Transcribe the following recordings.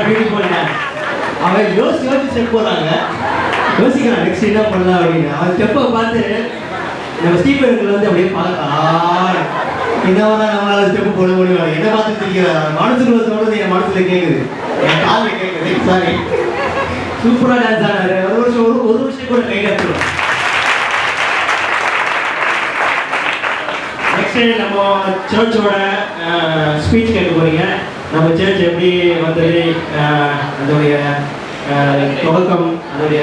Beautiful. அவன் யோசிச்சு step போடுறாங்க. யோசிக்கிறான் நெக்ஸ்ட் என்ன பண்ணலாம் அப்படின்னு. அவன் ஸ்டெப்பை பார்த்து நம்ம ஸ்டீபர்கள் வந்து அப்படியே பார்க்கலாம். என்னவா நம்மளால ஸ்டெப் போட முடியும். என்ன பார்த்து தெரியாது. மனசுக்குள்ள சொல்றது என் மனசுல கேட்குது, என் காலில் கேட்குது. சாரி, சூப்பரா டான்ஸ் ஆனாரு. ஒரு வருஷம் கூட கையில் எடுத்துருவோம். நெக்ஸ்ட் நம்ம சர்ச்சோட ஸ்பீச் கேட்க போறீங்க. நம்ம சர்ச் எப்படி வந்தது, அதோடைய தொடக்கம், அதோடைய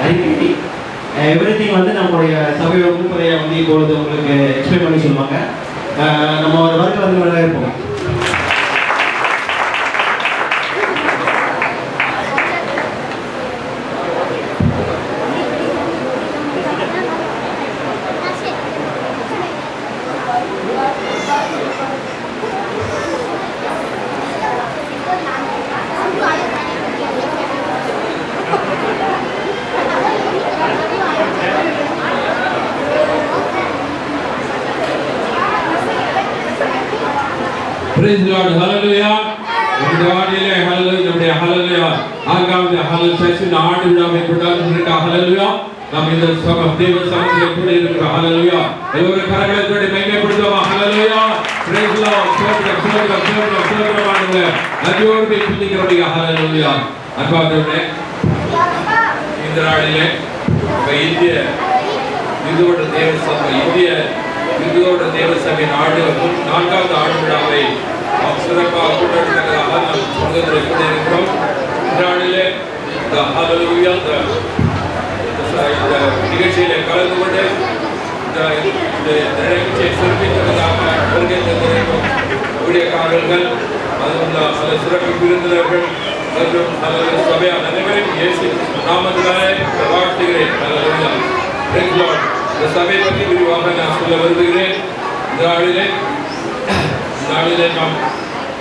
அறிக்கை, எவ்ரிதிங் வந்து நம்மளுடைய சபையோட முப்பதையை வந்து இப்பொழுது உங்களுக்கு எக்ஸ்பிளைன் பண்ணி சொல்லுவாங்க. நம்ம ஒரு வாரத்தில் வந்து நல்லா இருப்போம். Praise the Lord, hallelujah. இந்த வானிலே hallelujah, நம்முடைய hallelujah ஆங்காவது hallelujah சர்ச்சின் ஆண்டு விழாவை கொண்டாடுகிற hallelujah. நாம் இந்த தேவ சமூகத்திலே கூட இருக்கிற hallelujah. எல்லோரும் கரங்களை தட்டி மகிமைப்படுத்துவோம் hallelujah. Praise the Lord, சோதரமானவர்களே நன்றியோடு போய் துதிக்கிறோம் hallelujah. அன்பார்ந்தவர்களே, இந்த நாளிலே இந்திய இந்துவோட தேவ சபையின் நான்காவது ஆண்டு விழாவை சிறப்பாக கொண்டாடுகிறதாக நாம் சொந்தத்தில் கூட இருக்கிறோம். இந்த நாளிலே இந்த நிகழ்ச்சியிலே கலந்து கொண்டு இந்த நிகழ்ச்சியை சிறப்பித்ததாக வருகை தந்திருக்கும் ஊழியக்காரர்கள், அதுவும் சிறப்பு விருந்தினர்கள் மற்றும் சபையார் அனைவரையும் இயேசு நாமத்தினாலே வாழ்த்துகிறேன். இந்த சபையை பற்றி விரிவாக நான் சொல்ல விரும்புகிறேன். இந்த நாளிலே நாம்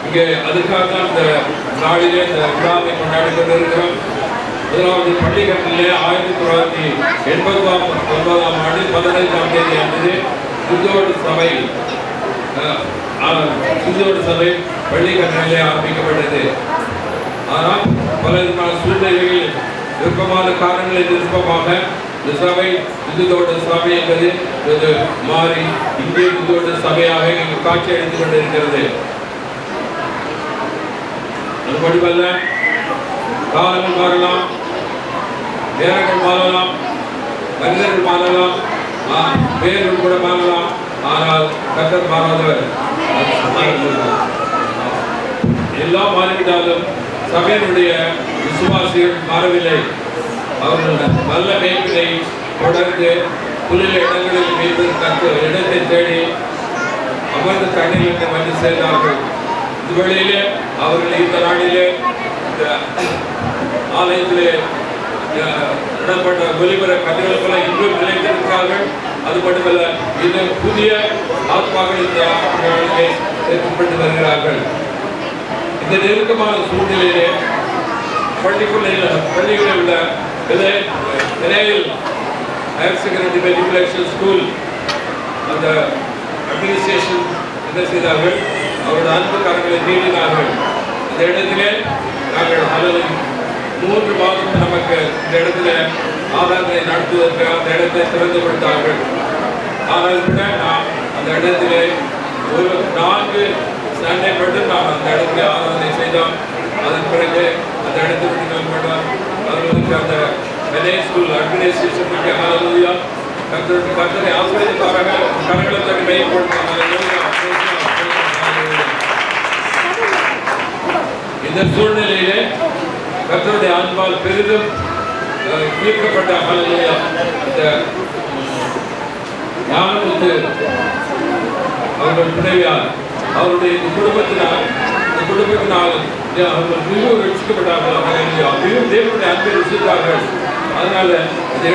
இங்கே அதுக்காக தான் இந்த நாளிலே இந்த விழாவை கொண்டாடி கொண்டிருக்கிறோம். முதலாவது பள்ளிக்கட்டிலே 1989ஆம் ஆண்டு 15ஆம் தேதி அன்று சிந்தோடு சபை பள்ளிக்கட்டிலே ஆரம்பிக்கப்பட்டது. ஆனால் பல விதமான சூழ்நிலைகளில் விருப்பமான காரணங்களின் விருப்பமாக இந்த சபை இந்துதோட சபை என்பது மாறி இந்திய இந்துதோட சபையாக இங்கு காட்சி அளித்துக் கொண்டிருக்கிறது. அது மட்டுமல்ல, காலங்கள் மாறலாம், நேரங்கள் மாறலாம், மனிதர்கள் மாறலாம், பேர்கள் கூட மாறலாம். ஆனால் கர்த்தர் மாறாதவர். எல்லாம் மாறிவிட்டாலும் சபையினுடைய விசுவாசிகள் மாறவில்லை. அவர்கள் நல்ல மேய்ப்பினை தொடர்ந்து புல்லில் இடங்களில் மேய்ப்பதற்கு இடத்தை தேடி அமர்ந்து தண்ணீர் வந்து சேர்ந்தார்கள். இதுவழியிலே அவர்கள் இந்த நாளிலே இந்த ஆலயத்திலே இடப்பட்ட ஒலிபர கதிர்களுக்குள்ள இன்னும் நிலைத்திருக்கிறார்கள். அது மட்டுமல்ல, இந்த புதிய ஆத்மாக்கள் இந்த நாளிலே சேர்க்கப்பட்டு வருகிறார்கள். இந்த நெருக்கமான சூழ்நிலையிலே பள்ளிகளில் உள்ள ஹையர் செகண்டரி மெட்ரிகுலேஷன் ஸ்கூல் அந்த அட்மினிஸ்ட்ரேஷன் என்ன செய்தார்கள், அவரோட அன்பு கரங்களை நீடினார்கள். இந்த இடத்திலே நாங்கள் 3 மாதம் நமக்கு இந்த இடத்துல ஆராதனை நடத்துவதற்கு அந்த இடத்தை திறந்து கொடுத்தார்கள். ஆனால் கூட நாம் அந்த இடத்திலே ஒரு 4 சண்டை மட்டும் நாம் அந்த இடத்துல ஆராதனை செய்தோம். அதன் பிறகு அந்த இடத்தை விட்டு நாம் பண்ணோம். அவர்களுக்கு அந்த மெலே ஸ்கூல் அட்மினிஸ்ட்ரேஷனுக்கு ஹல்லேலூயா, கர்த்தரை ஆசீர்வதிப்பாராக. கரங்களை தட்டி மையப்படுத்தும். இந்த சூழ்நிலையிலே கர்த்தருடைய அன்பால் பெரிதும் ஈர்க்கப்பட்ட ஹல்லேலூயா இந்த ஞானமுத்து அவர்கள் துணைவியார் அவருடைய குடும்பத்தினால் அவர்கள் மிகவும் ரட்சிக்கப்பட்டார்கள். மிகவும் தேவனுடைய அன்பை ருசித்தார்கள். அதனால இந்த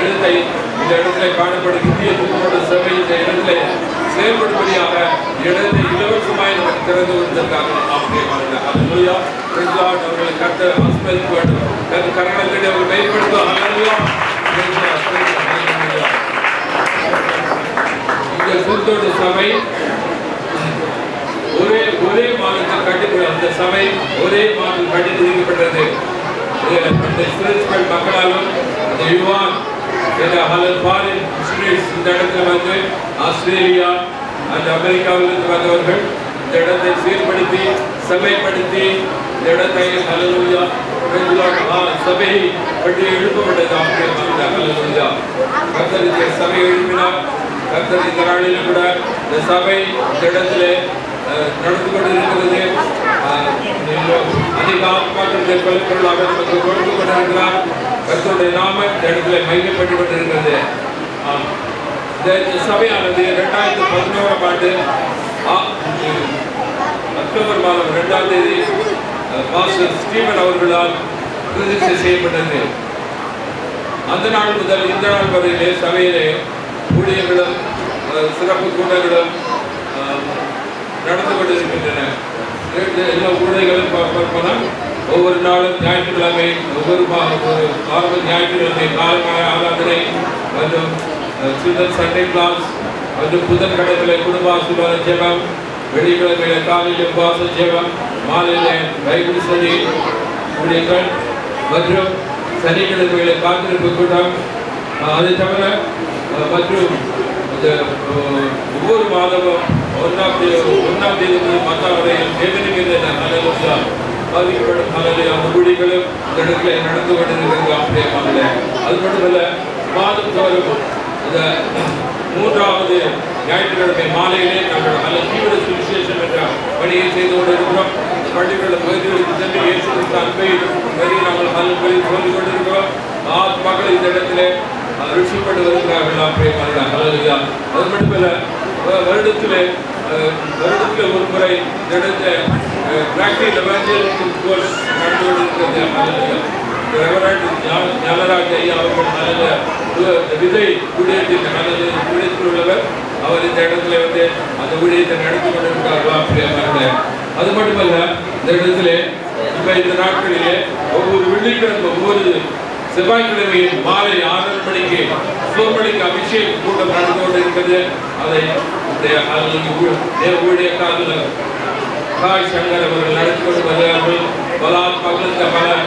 இடத்துல காணப்படும் இந்திய தூதரோட சபை இந்த இடத்துல செயல்படும்படியாக இடத்தை இலவசமாய் நமக்கு திறந்து கொடுத்திருக்காங்க. ஹல்லேலூயா, பிரைஸ் தி லார்ட். அவர்களை கர்த்தர் ஆசீர்வதிக்க வேண்டும். கரங்களை தட்டி அவர்களை மையப்படுத்துவோம். ஹல்லேலூயா, பிரைஸ் தி லார்ட். இந்த தூதரோட சபை ஒரே ஒரே மாதத்தில் கட்டி அந்த சபை ஒரே மாதத்தில் கட்டி முடிக்கப்பட்டது. அந்த ஸ்பிரிச்சுவல் மக்களாலும் அந்த யுவான் ஃபாரின் மிஷனரிஸ் இந்த இடத்துல வந்து ஆஸ்திரேலியா அந்த அமெரிக்காவிலிருந்து வந்தவர்கள் இந்த இடத்தை சீர்படுத்தி சபைப்படுத்தி இந்த இடத்தை ஹல்லேலூயா சபை பற்றி எழுப்பப்பட்டது. ஹல்லேலூயா கர்த்தர் சபை எழுப்பினார். கர்த்தர் இந்த நாளிலும் கூட இந்த சபை இந்த இடத்துல நடந்து கொண்டிருக்கிறது. அதிக ஆத்மாக்கள் கொலைப்பொருளாக நமக்கு கொடுத்து கொண்டிருக்கிறார். கர்த்தருடைய நாம இந்த இடத்துல மையப்பட்டு கொண்டிருக்கிறது. இந்த சபையானது 2011ஆம் ஆண்டு அக்டோபர் மாதம் 2ஆம் தேதி பாஸ்டர் ஸ்டீவன் அவர்களால் பிரதிஷ்டை செய்யப்பட்டது. அந்த நாள் முதல் இந்த நாள் வரையிலே சபையிலே ஊழியர்களும் சிறப்பு கூட்டங்களும் நடந்து கொண்டிருக்கின்றன. எல்லா ஊழியர்களும் பார்ப்போம். ஒவ்வொரு நாளும் ஞாயிற்றுக்கிழமை ஒவ்வொரு ஆரம்ப ஞாயிற்றுக்கிழமை காலமான ஆராதனை மற்றும் சில்ட்ரன் சண்டே கிளாஸ் மற்றும் புதன்கிழமையில குடும்ப ஆசீர்வாத ஜெபம், வெள்ளிக்கிழமையில காலையில் உபவாச ஜெபம், மாலையில பைபிள் ஸ்டடி ஊழியர்கள் மற்றும் சனிக்கிழமையில காத்திருப்பு கூட்டம். அதை தவிர மற்றும் ஒவ்வொரு மாதமும் 1ஆம் தேதி முதல் 10ஆம் வரையில் ஹல்லேலூயா பாதிக்கப்படும் அந்த ஊழியர்களும் இந்த இடத்துல நடந்து கொண்டிருக்கிறது. அப்படியே அது மட்டுமல்ல, மாதம் தோறும் இந்த 3ஆவது ஞாயிற்றுக்கிழமை மாலையிலே நாங்கள் தீவிர சுவிசேஷம் என்ற பணியை செய்து கொண்டிருக்கிறோம். பள்ளிகள பகுதிகளுக்கு சென்று இயேசுவின் அன்பை நாங்கள் சொல்லிக் கொண்டிருக்கிறோம். ஆத்மாக்கள் இந்த இடத்துல ருசிப்பட்டு வருகிறார்கள். அப்படியே ஹல்லேலூயா. அது மட்டுமல்ல, வருடத்தில் ஒரு முறை இந்த இடத்துல பிராக்டிகல் எவாஞ்சலிசம் கோர்ஸ் நடந்து கொண்டிருக்கிறது. ஞானராஜ் ஐயா அவர்கள் விதை ஊழியத்தின் ஊழியத்தில் உள்ளவர். அவர் இந்த இடத்துல வந்து அந்த ஊழியத்தை நடத்தி கொண்டிருக்கிறார்களா? அப்படியே அது மட்டுமல்ல, இந்த இடத்துல இப்ப இந்த நாட்களிலே ஒவ்வொரு வெள்ளிக்கிழமை ஒவ்வொரு செவ்வாய்க்கிழமையில் மாலை 6:30 மணிக்கு சோமணிக்கு அபிஷேக கூட்டம் நடந்து கொண்டு இருக்கிறது. அதை ஊழியக்காரர்கள் சங்கர் அவர்கள் நடத்தி கொண்டு வருகிறார்கள். பல ஆத்மாக்கள் பலர்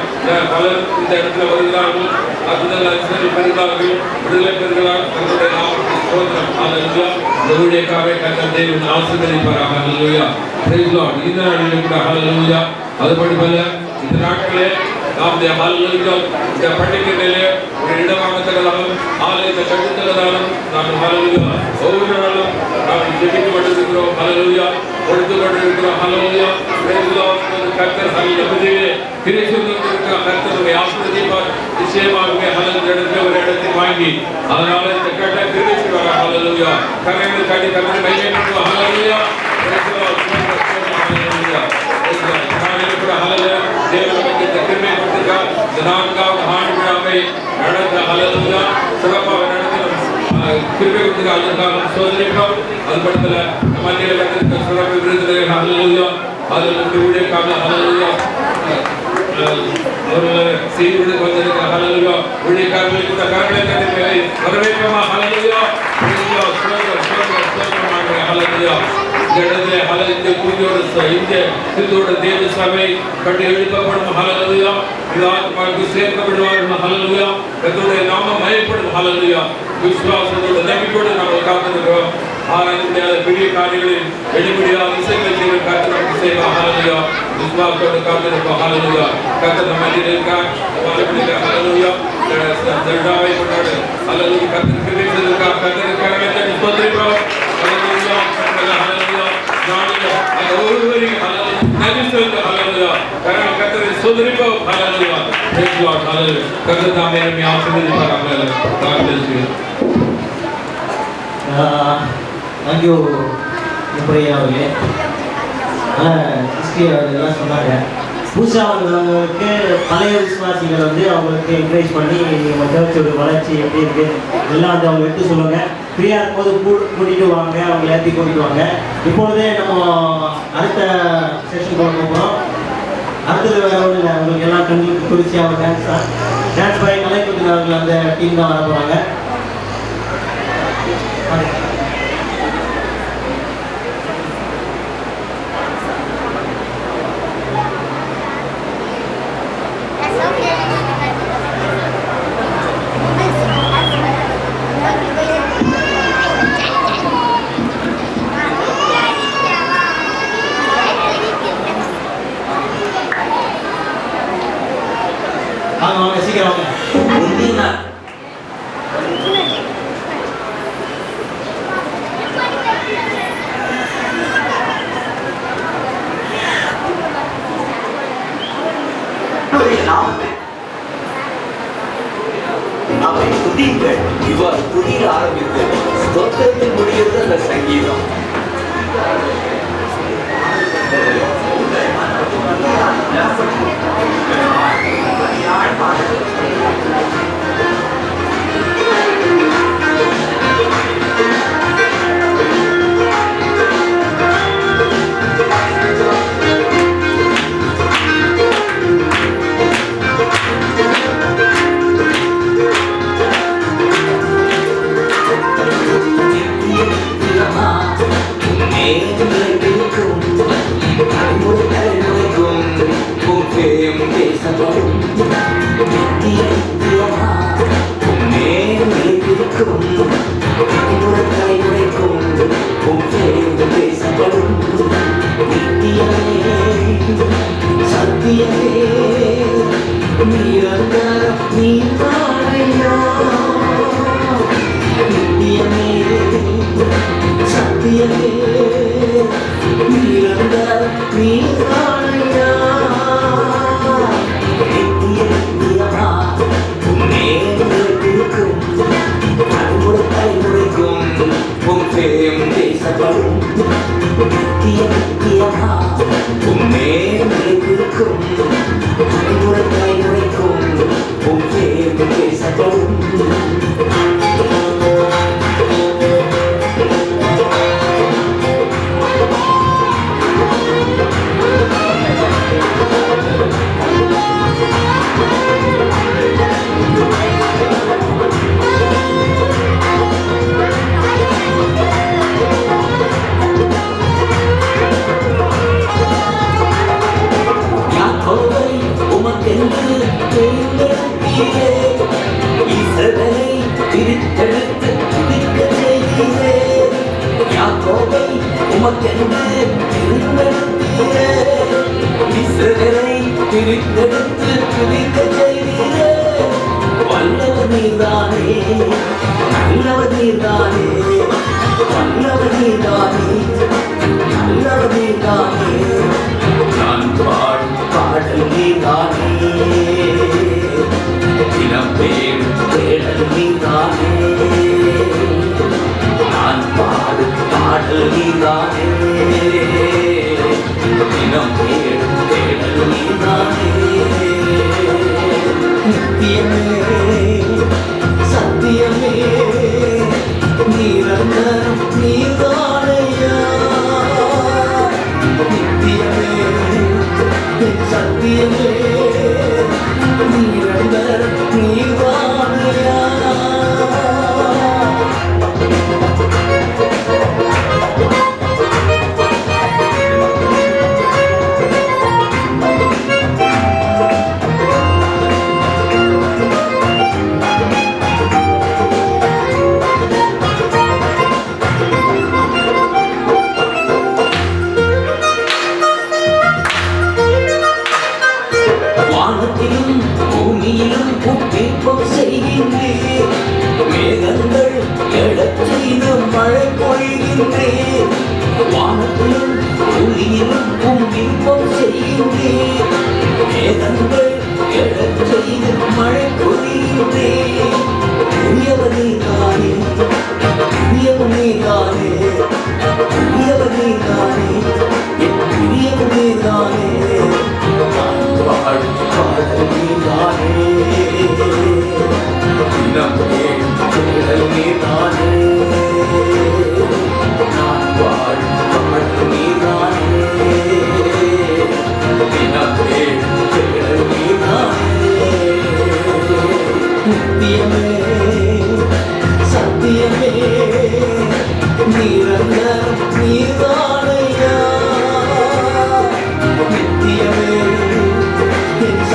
இந்த இடத்துல வருகிறார்கள். அற்புதங்கள் பெறுகிறார்கள், விடுதலை பெறுகிறார். தங்களுடைய நாமத்தை ஸ்தோத்திரம். ஹல்லேலூயா. இந்த ஊழியக்காரரை கர்த்தர் தேவன் ஆசீர்வதிப்பாராக. ஹல்லேலூயா. Praise Lord. இந்த நாளிலும் கூட ஹல்லேலூயா. அது மட்டுமல்ல, இந்த நாட்களே நாம் இந்த பண்டிகைகளிலே ஒரு இடமாக தகவலும் ஆலயத்தை கட்டுத்தகவலும் நாங்கள் ஹல்லேலூயா ஒவ்வொரு நாளும் நாம் ஜெபித்துக் கொண்டிருக்கிறோம். ஹல்லேலூயா. கொடுத்து கொண்டிருக்கிறோம். ஹல்லேலூயா. கர்த்தர் ஹல்லேலூயா கிறிஸ்துவின் கர்த்தருடைய ஆசீர்வதிப்பார். நிச்சயமாகவே ஹல்லேலூயா ஒரு இடத்தை வாங்கி அதனால இந்த கட்ட கிறிஸ்து வர. ஹல்லேலூயா. கரங்களை காட்டி கர்த்தரை மையப்படுத்துவோம். ஹல்லேலூயா. நான்காவது ஆண்டு விழாவை நடந்த ஹல்லேலூயா சிறப்பாக நடத்தின கிருபை அதற்காக சோதனைக்கிறோம். அது மட்டுமல்ல, மத்தியில் கட்டிருக்க சிறப்பு விருதுகள் ஹல்லேலூயா அதில் ஊழியக்காக ஹல்லேலூயா அவர்கள் செய்து வந்திருக்க ஹல்லேலூயா ஊழியக்காரர்களுக்கு கூட கரங்களை கட்டி வரவேற்கமா. ஹல்லேலூயா. ஹல்லேலூயா. இந்த கூறியோட தேவ சபை கட்டி எழுப்பப்படும். ஹல்லேலூயா. ஆத்மாவுக்கு சேர்க்கப்படுவார்கள். ஹல்லேலூயா. கர்த்தருடைய நாமம் மகிமைப்படும். ஹல்லேலூயா. விசுவாசத்தோட நம்பிக்கையோடு நாங்கள் காத்திருக்கிறோம். ஆராய்ந்து முடியாத பெரிய காரியங்களில் வெளிப்படையாக இசைகள் செய்ய கர்த்தர் நமக்கு செய்வார். ஹல்லேலூயா. விசுவாசத்தோடு காத்திருப்போம். ஹல்லேலூயா. கர்த்தர் நம்ம இருக்கிறார். ஹல்லேலூயா. ஜெண்டாவை கொண்டாடு. ஹல்லேலூயா. கர்த்தர் கிருபை செய்திருக்கிறார். கர்த்தர் கரங்களை தட்டி ஸ்தோத்திரிக்கிறோம். ஹல்லேலூயா. ஹல்லேலூயா. நாளில் அந்த ஒவ்வொருவரையும் நன்றி செலுத்த. ஹல்லேலூயா. கர்த்தரை ஸ்தோத்திரிப்போம். ஹல்லேலூயா. praise God. ஹல்லேலூயா. கர்த்தர் தாமே நம்மை ஆசீர்வதிப்பாராக. God bless you. தேங்க்யூ முப்பையா அவர்களே. ஹிஸ்ட்ரி அவர்களெல்லாம் சொன்னாங்க. புதுசாக வந்தவங்களுக்கு பழைய விசுவாசிகள் வந்து அவங்களுக்கு என்கரேஜ் பண்ணி நம்ம சர்ச்சோட வளர்ச்சி எப்படி இருக்குது எல்லாம் வந்து அவங்க எடுத்து சொல்லுவாங்க. ஃப்ரீயாக இருக்கும்போது கூட்டிகிட்டு வாங்க, அவங்களை ஏற்றி கூட்டிகிட்டு வாங்க. இப்பொழுதே நம்ம அடுத்த செஷன் போக போகிறோம். அடுத்தது வேறு ஒன்றும் இல்லை, அவங்களுக்கு எல்லாம் கண்களுக்கு குறிச்சியாக டான்ஸ் தான். டான்ஸ் பாய் கலைக்குதின் அவர்கள் அந்த டீம் தான் வர போகிறாங்க. வாங்க வாங்க சீக்கிரம் வாங்க. முந்தினா அவை புதிங்கள் இவர் புதிய ஆரம்பித்து ஸ்தோத்திரத்தில் முடிகிறது அந்த சங்கீதம்.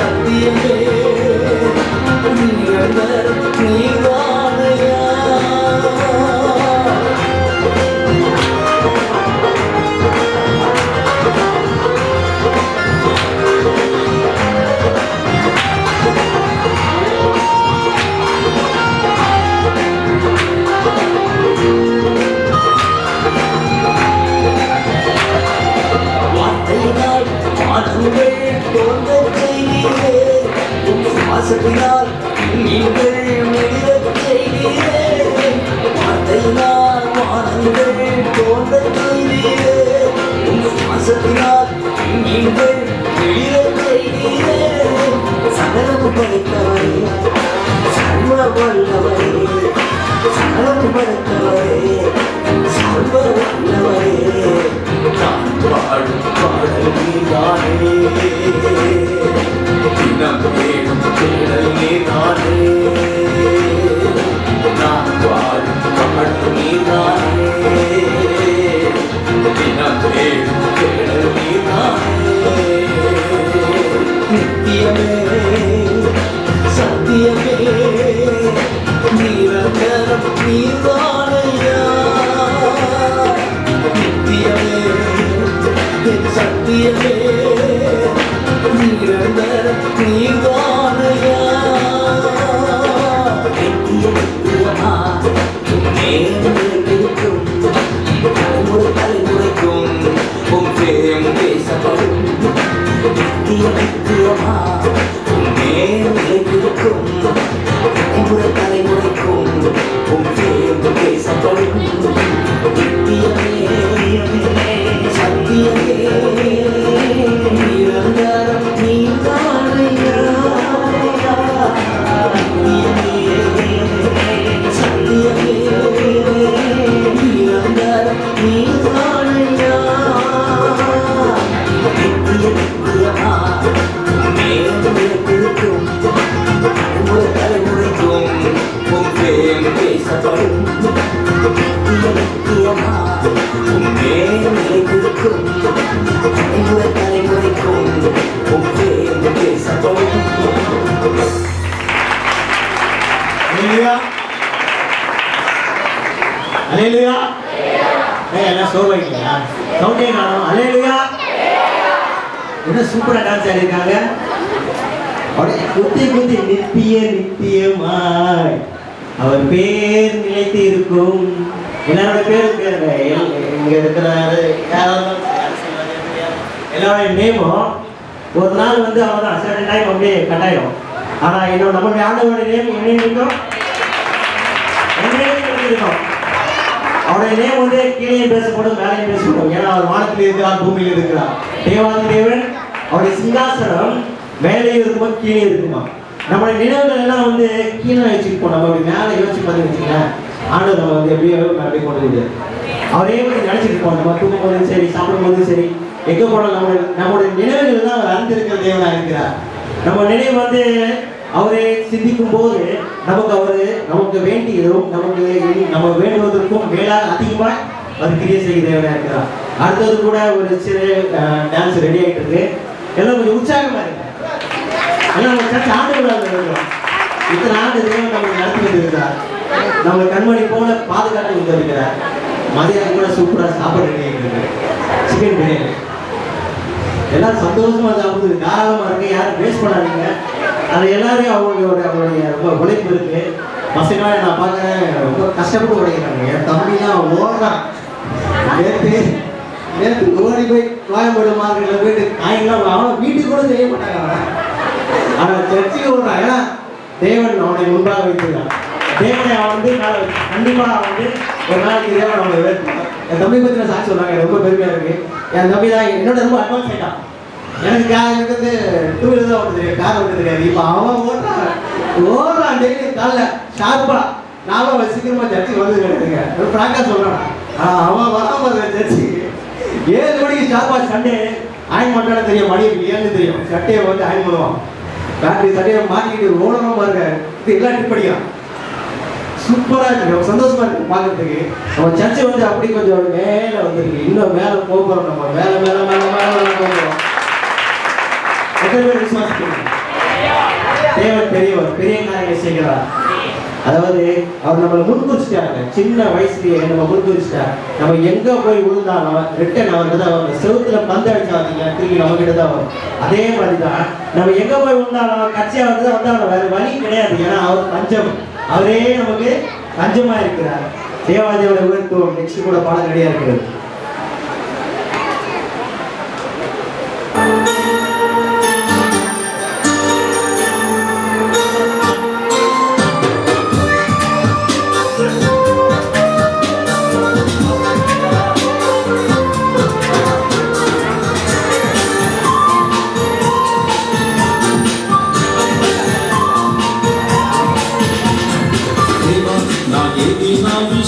சத்தியமே நிரந்தரம் நீதானையா வார்த்தையினால் மாற்றுங்கள் தோன்ற செய்கிறே சுவாசத்தினால் நீங்கள் மெலிரச் செய்கிறே வார்த்தையினால் மாற்றுங்கள் தோன்ற செய்கிறே சுவாசத்தினால் நீங்கள் மெலிரச் செய்கிறே சகலம் படைத்தவரே சர்வ வல்லவரே சகலம் படைத்தவரே சர்வ வல்லவரே நான் பாடும் பாடல் நீதானே தினம் வேணும் தேடல் நீதானே நான் பாடும் பாடல் நீதானே தினம் வேணும் தேடல் நீதானே நித்தியமே சத்தியமே நிரந்தரம் நீதானையா நித்தியமே சத்தியமே நிரந்தரம் நீதானையா நித்தியமா நேர்மைக்கும் தலைமுறை தலைமுறைக்கும் உம் பேரும் பேசப்படும் நித்தியமா நேர்மைக்கும் தலைமுறை தலைமுறைக்கும் உம் பேரும் பேசப்படும் நித்தியமே சத்தியமே நிரந்தரம் நீதானையா நித்தியமே சத்தியமே நிரந்தரம் நீதானையா நித்தியமா நேர்மைக்கும் தலைமுறை தலைமுறைக்கும் உம் பேரும் பேசப்படும் நித்தியமா நேர்மைக்கும் தலைமுறை தலைமுறைக்கும் உம் பேரும் பேசப்படும். அல்லேலூயா அல்லேலூயா எல்லாம் சோர்வாயிட்டீங்களா? சவுண்டே காணோம். அல்லேலூயா என்ன சூப்பரா டான்ஸ் ஆடிருக்காங்க. அப்படியே குத்தி குத்தி நித்திய நித்தியமாய் அவர் பேர் நிலைத்து இருக்கும். எல்லாரோட பேரும் பேருங்க. இங்க இருக்கிற எல்லாரோட நேமும் ஒரு நாள் வந்து அவ்வளோதான் சர்டன் டைம் அப்படியே கட்டாயிடும். ஆனால் இன்னும் நம்மளுடைய ஆண்டவருடைய நேம் என்ன இருக்கும்? இருக்கும். அவருடைய நேம் வந்து கீழே பேசப்படும் மேலேயும் பேசப்படும். ஏன்னா அவர் வானத்தில் இருக்கிறார், பூமியில் இருக்கிறார். தேவாதி தேவன் அவருடைய சிங்காசனம் மேலே இருக்குமா கீழே இருக்குமா? நம்மளுடைய நினைவுகள் எல்லாம் வந்து கீழே வச்சுருப்போம். நம்ம அப்படி மேலே யோசிச்சு பார்த்து வச்சுக்கலாம். ஆண்டவர் நம்ம வந்து எப்படியோ அப்படி கொண்டு முடியாது. அவரே வந்து நினைச்சிட்டு இருப்போம். நம்ம தூங்கும் போதும் சரி, சாப்பிடும் போதும் சரி, எங்கே போனாலும் நம்மளுடைய நினைவுகள் தான் அவர் அறிந்திருக்கிற தேவனாக இருக்கிறார். நம்ம நினைவு வந்து அவரை சிந்திக்கும் போது நமக்கு வேண்டியதும் நம்ம வேண்டுவதற்கும் மேலாக அதிகமாக அவர் கிரியை செய்ய தேவனாக இருக்கிறார். அடுத்தது கூட ஒரு சிறு டான்ஸ் ரெடி ஆகிட்டு இருக்கு. எல்லாம் கொஞ்சம் உற்சாகமாக இருக்கு. எல்லாம் நம்ம சர்ச்சை ஆண்டுகளாக இருக்கிறோம். இத்தனை ஆண்டு தேவன் நமக்கு நடத்தி வந்துருக்கிறார். நம்ம கண்மணி போல பாதுகாத்து வந்துருக்கிறார். மதியம் கூட சூப்பராக சாப்பாடு ரெடி ஆகிட்டு இருக்கு. சிக்கன் பிரியாணி எல்லாரும் சந்தோஷமா சாப்பிடுது. தாராளமாக இருக்கு. யாரும் வேஸ்ட் பண்ணாதீங்க. அது எல்லாரையும் அவங்களுடைய ரொம்ப உழைப்பு இருக்கு. பசங்களாக நான் பார்க்குறேன் ரொம்ப கஷ்டப்பட்டு உடைக்கிறாங்க. என் தம்பிலாம் ஓடுறான். நேற்று ஓடி போய் கோயம்பேடு மார்க்கெட்டில் போயிட்டு காய்கெல்லாம் அவன் வீட்டுக்கு கூட செய்ய மாட்டாங்க. ஆனால் சர்ச்சுக்கு ஓடுறான். ஏன்னா தேவன் அவனை முன்பாக வைத்திருக்கான். தேவனை அவன் வந்து கண்டிப்பாக வந்து ஒரு நாளைக்கு தேவன் அவனை உயர்த்துவான். என் தம்பி பற்றி நான் சாட்சி சொல்கிறாங்க. ரொம்ப பெருமையாக இருக்கு. என் தம்பி தான் என்னோட ரொம்ப அட்வான்ஸ் ஆகிட்டான். எனக்கு வந்து 2 வீலர் தான் ஓட்ட தெரியும், கார் ஓட்ட தெரியாது. இப்போ அவன் ஓடுறான் டெய்லி காலைல ஷார்ப்பாக. நான் சீக்கிரமாக சர்ச்சுக்கு வந்து கிடைக்குங்க. ஒரு ஃப்ராங்காக சொல்கிறான். அவன் வராமல் சர்ச்சுக்கு 7 மணிக்கு ஷார்ப்பாக சண்டே அயன் பண்ணாலும் தெரியும். மணி 7 தெரியும். சட்டையை வந்து அயன் பண்ணுவான். பேட்டரி சட்டையை மாட்டிக்கிட்டு ஓடணும் பாருங்க. இது எல்லாம் ட்ரிப் படிக்கிறான். சூப்பராக இருக்கு. சந்தோஷமா இருக்கு பார்க்கறதுக்கு. நம்ம சர்ச்சை வந்து அப்படி கொஞ்சம் மேலே வந்துருக்கு. இன்னும் மேலே போகிறோம். நம்ம மேலே மேலே மேலே மேலே போகிறோம். எத்தனை பேர் விசுவாசிக்கிறீங்க? தேவன் பெரியவர், பெரிய காரியங்களை செய்கிறார். அதாவது அவர் நம்மளை முன்குறிச்சிட்டாங்க. சின்ன வயசுலயே நம்ம முன்குறிச்சிட்டார். நம்ம எங்க போய் விழுந்தாலும் ரிட்டன் அவர்கிட்ட தான் வரும். செவுத்துல பந்து அடிச்சாதீங்க, திரும்பி நம்ம கிட்ட தான் வரும். அதே மாதிரிதான் நம்ம எங்க போய் விழுந்தாலும் கட்சியா வந்தாலும் வேற வழி கிடையாது. ஏன்னா அவர் பஞ்சம், அவரே நமக்கு பஞ்சமா இருக்கிறார். தேவாதியோட உயர்த்துவோம். நெக்ஸ்ட் கூட பாடம் ரெடியா இருக்கிறது.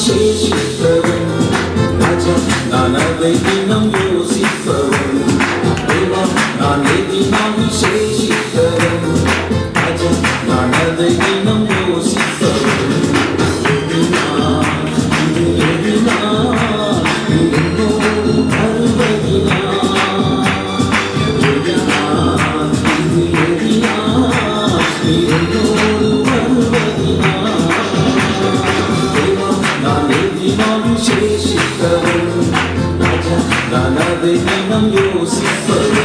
விசேஷித்தவன் ராஜா, நான் அதை தினம் யோசிப்பவன். தேவா, நான் எதினால் விசேஷித்தவன் ராஜா, நான் அதை தினம் யோசிப்பவன். எதினால் இது எதினால் என்னோடு வருவதினால், எதினால் இது எதினால் என்னோடு வருவதினால். நான் விசேஷித்தவன் ராஜா, நான் அதை தினம் யோசிப்பவன்.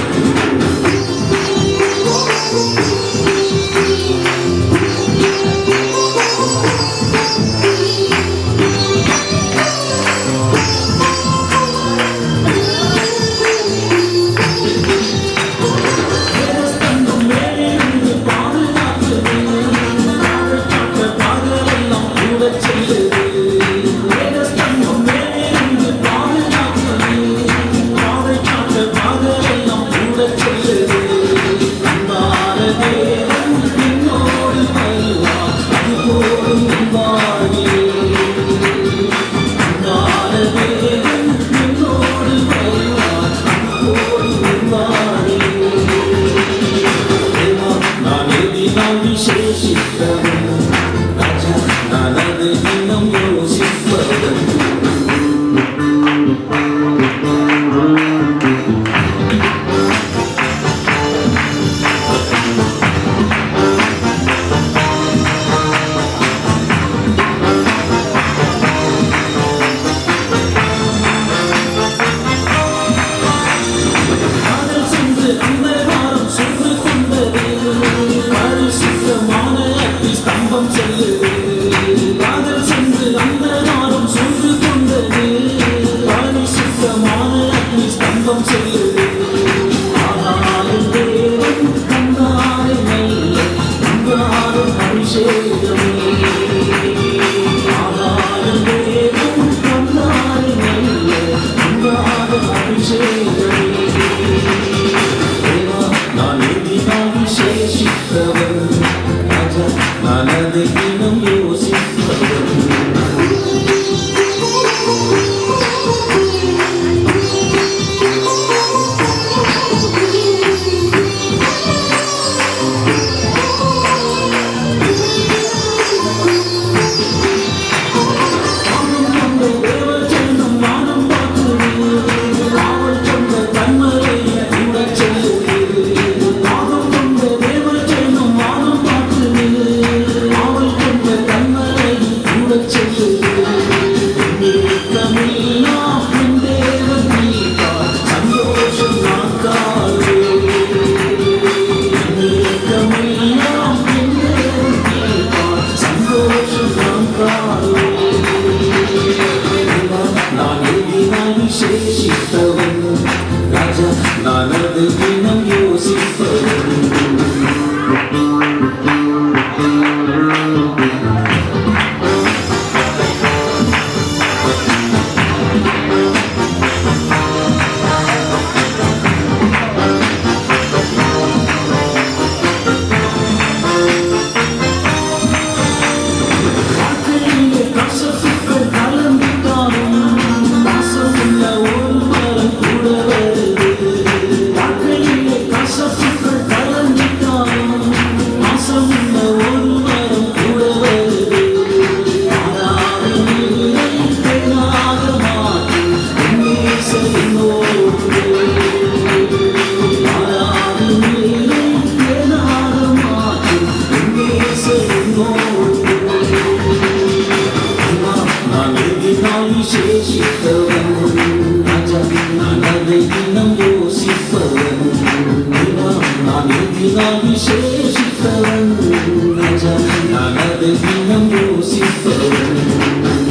அதை தினம் யோசிப்பவன்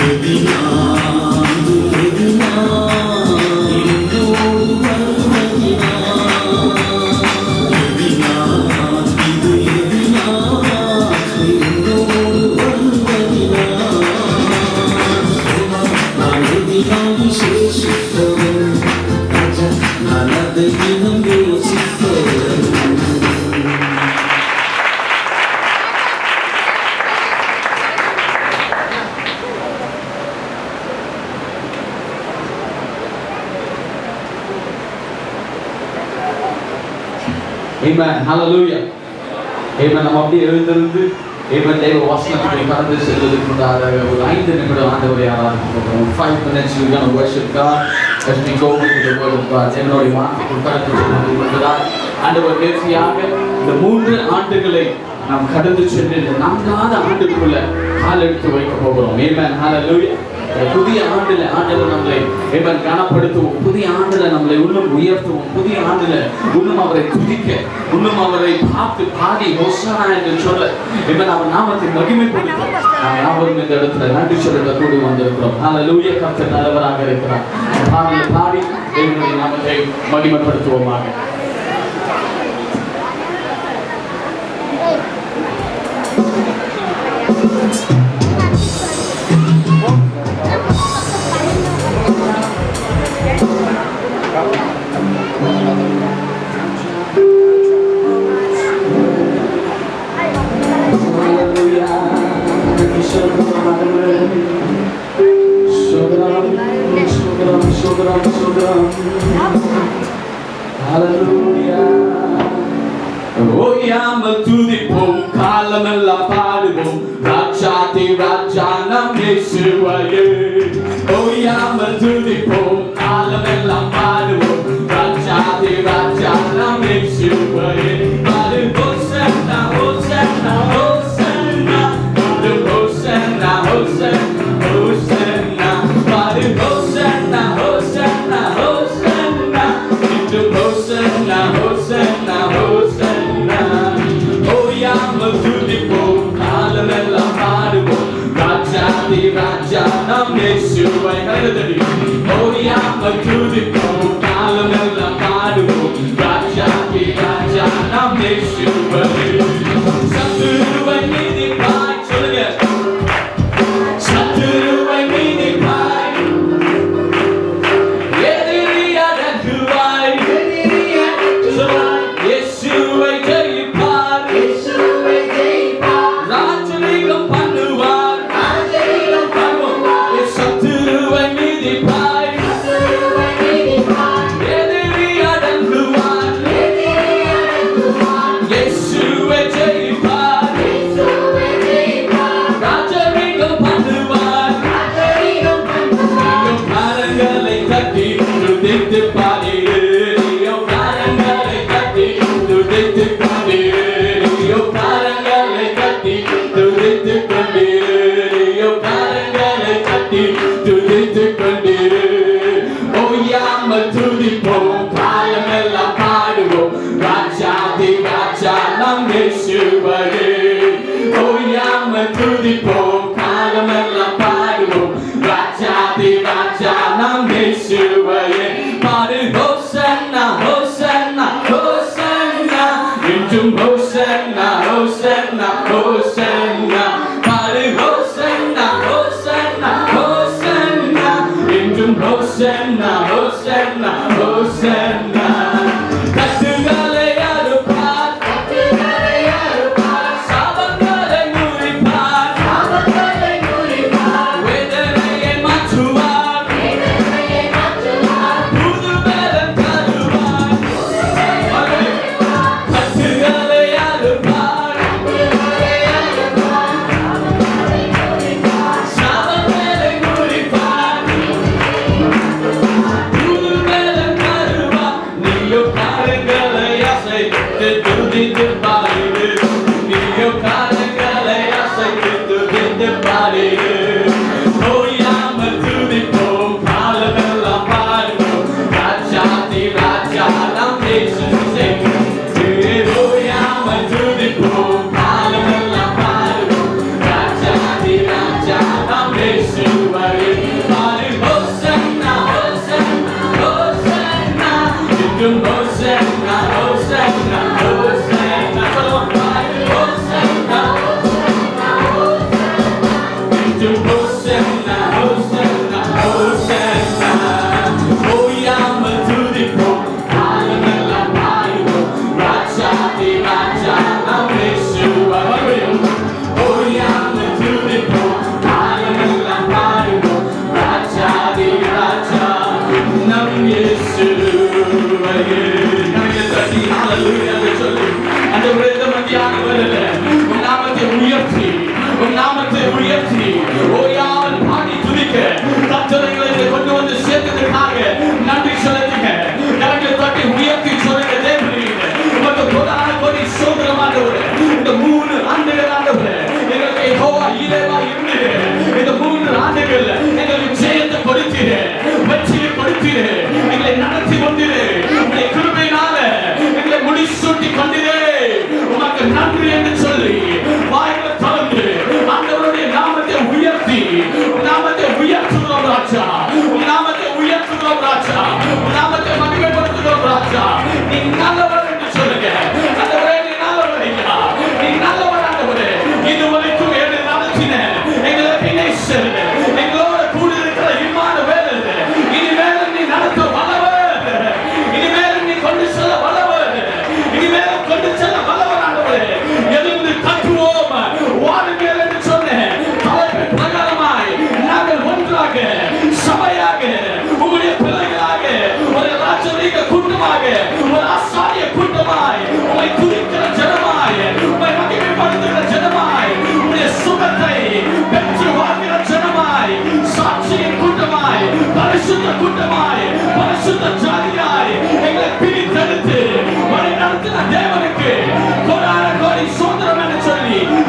எது நான் எது நான் என்னோடு வருவதினான் எது நான் இது எது நான் என்னோடு வருவதினான் நான் எதினால் விசேஷித்தவன் ராஜா நான் அதை தினம் யோசிப்பவன். Amen. Hallelujah. Amen. நம்ம அப்படியே எழுந்திருந்து Amen. தேவ வசனத்தை கடந்து செல்வதற்கு முன்னாக ஒரு 5 நிமிடம் ஆண்டவரை ஆராதிக்க போகிறோம். 5 minutes we're going to worship God as we go into the word of God. தேவனுடைய வார்த்தைக்குள் கடந்து செல்வதற்கு முன்னதாக ஆண்டவர் நேர்த்தியாக இந்த 3 ஆண்டுகளை நாம் கடந்து சென்று இந்த 4வது ஆண்டுக்குள்ள கால் எடுத்து வைக்க போகிறோம். Amen. Hallelujah. புதிய ஆண்டுல ஆண்டவர் நம்மளை Amen கனப்படுத்துவோம். புதிய ஆண்டுல நம்மளை இன்னும் உயர்த்துவோம். புதிய ஆண்டுல இன்னும் அவரை துதிக்க, இன்னும் அவரை பார்த்து பாடி ஹோசானா என்று சொல்ல Amen அவர் நாமத்தை மகிமைப்படுத்த நாம் யாவரும் இந்த இடத்துல நன்றி சொல்ல கூடி வந்திருக்கிறோம். ஹல்லேலூயா. கர்த்தர் நல்லவராக இருக்கிறார். பாடலை பாடி தேவனுடைய நாமத்தை மகிமைப்படுத்துவோமாக. ஓயாமல் துதிப்போம், காலமெல்லாம் பாடுவோம், ராஜாதி ராஜா நம் இயேசுவையே. ஓயாமல் துதிப்போம், காலமெல்லாம் பாடுவோம், ராஜாதி ராஜா நம் இயேசுவையே. பாடு ஹோசன்னா ஹோசன்னா ஹோசன்னா, பாடு ஹோசன்னா ஹோசன்னா ஹோசன்னா, பாடு ஹோசன்னா ஹோசன்னா ஹோசன்னா, இன்று ஹோசன்னா ஹோசன்னா ஹோசன்னா. ஓயாமல் துதிப்போம், காலமெல்லாம் பாடுவோம், ராஜாதி ராஜா நம் இயேசுவை. ஓயாமல் துதிப்போம், காலமெல்லாம் பாடுவோம், ராஜாதி ராஜா நம் இயேசுவை. சத்துருவை மிதிப்பாய், சொல்லுங்க, சத்துருவை மிதிப்பாய், எதிரி அடக்குவாய், இயேசுவை ஜெயிப்பார், ராஜரீகம் பண்ணுவார், சத்துருவை மிதிப்பாய், எதிரி அடங்குவார், இயேசுவை ஜெயிப்பார், ராஜரீகம் பண்ணுவார். கரங்களை தட்டி துதித்து பாடிடு, கரங்களை தட்டி துதித்து பாடிடு, கரங்களை தட்டி துதித்து கொண்டிரு, கரங்களை தட்டி துதித்து கொண்டிரு. ஓயாமல் துதிப்போம், காலமெல்லாம் பாடுவோம், ராஜாதி ராஜா நம் இயேசுவையே. ஓயாமல் துதிப்போம், காலமெல்லாம் பாடுவோம், ராஜாதி ராஜா நம் இயேசுவையே. பாடு ஹோசன்னா ஹோசன்னா ஹோசன்னா, என்றும் ஹோசன்னா ஹோசன்னா ஹோசன்னா, பாடு ஹோசன்னா ஹோசன்னா ஹோசன்னா, என்றும் ஹோசன்னா ஹோசன்னா ஹோசன்னா. கட்டுகளை அறுப்பார், சாபங்களை முறிப்பார்,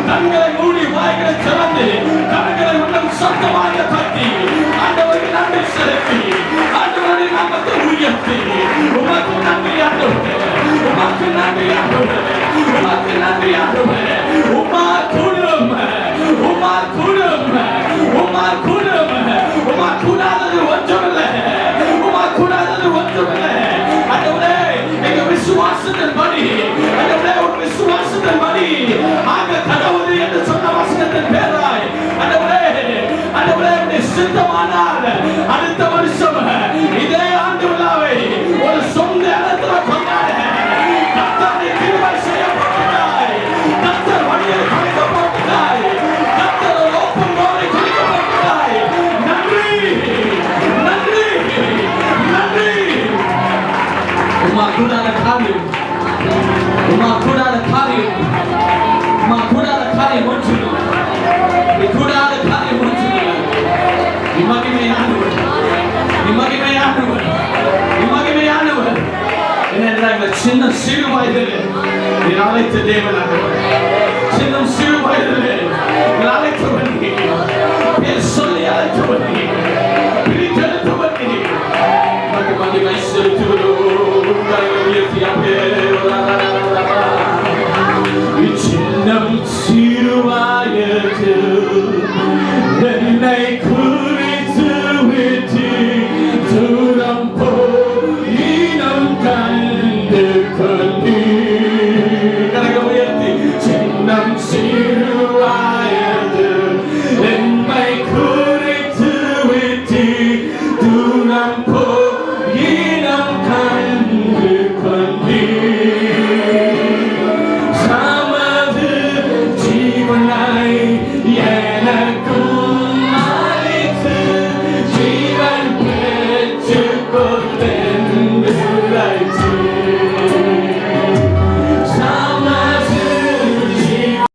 கண்களை மூடி வாய்களை திறந்து கண்களை உள்ளம் சத்தமாக தட்டி ஆண்டவருக்கு நன்றி செலுத்தி ஆண்டவரை நாமத்தை உயர்த்தி உமக்கு நன்றி ஆண்டவரே, உமக்கு நன்றி ஆண்டவரே, உமக்கு நன்றி ஆண்டவரே. உமா கூடும், உமா கூடும், உமா கூடும், உமா கூடாதது ஒன்றுமில்லை, உமா கூடாதது ஒன்றுமில்லை. ஆண்டவரே எங்க விசுவாசத்தின் படி, ஆண்டவரே ஒரு விசுவாசத்தின் படி ஆக கடவுள் என்று சொன்ன வசனத்தின் பேராய் ஆண்டவரே, ஆண்டவரே உடைய சித்தமானால் அடுத்த வருஷம் இதே ஆண்டு விழாவை ஒரு சொந்த இடத்துல கொண்டாட கர்த்தரை கிருபை செய்ய போகிறாய். கர்த்தர் வழியை குறைக்க போகிறாய். கர்த்தர் ஓப்பன் டோரை குறைக்க போகிறாய். நன்றி, நன்றி, நன்றி. உமா கூடாத காரியம், உமா கூடாத காரியம், உமா கூடாத காரியம் ஒன்றுமில்லை. நீ கூடாத காரியம் ஒன்றுமில்லை. நீ மகிமையானவர், நீ மகிமையானவர், நீ மகிமையானவர். என்னென்றால் சின்ன சிறு வயதிலே நீ அழைத்த தேவனானவர், சின்ன சிறு வயதிலே நீ அழைத்தவர், நீ பேர் சொல்லி அழைத்தவர், நீ பிரித்தெடுத்தவர், நீ மகிமை செலுத்துவதோடு சின்னம் சிறுவாயத்தில் என்னை குறித்து விட்டு தூரம் போயினம் கண்டு கொண்டு உயர்த்தி சின்னம் சிறு